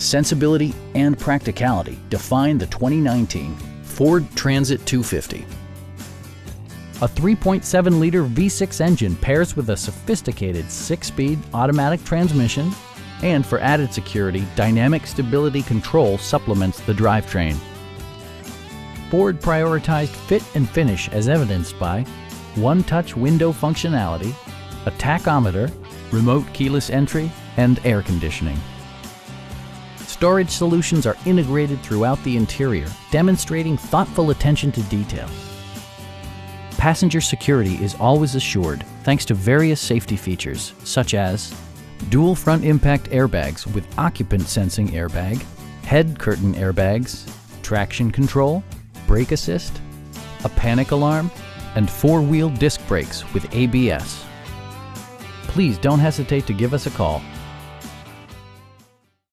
Sensibility and practicality define the 2019 Ford Transit 250. A 3.7-liter V6 engine pairs with a sophisticated 6-speed automatic transmission, and for added security, dynamic stability control supplements the drivetrain. Ford prioritized fit and finish as evidenced by one-touch window functionality, a tachometer, remote keyless entry, and air conditioning. Storage solutions are integrated throughout the interior, demonstrating thoughtful attention to detail. Passenger security is always assured thanks to various safety features such as dual front impact airbags with occupant sensing airbag, head curtain airbags, traction control, brake assist, a panic alarm, and 4-wheel disc brakes with ABS. Please don't hesitate to give us a call.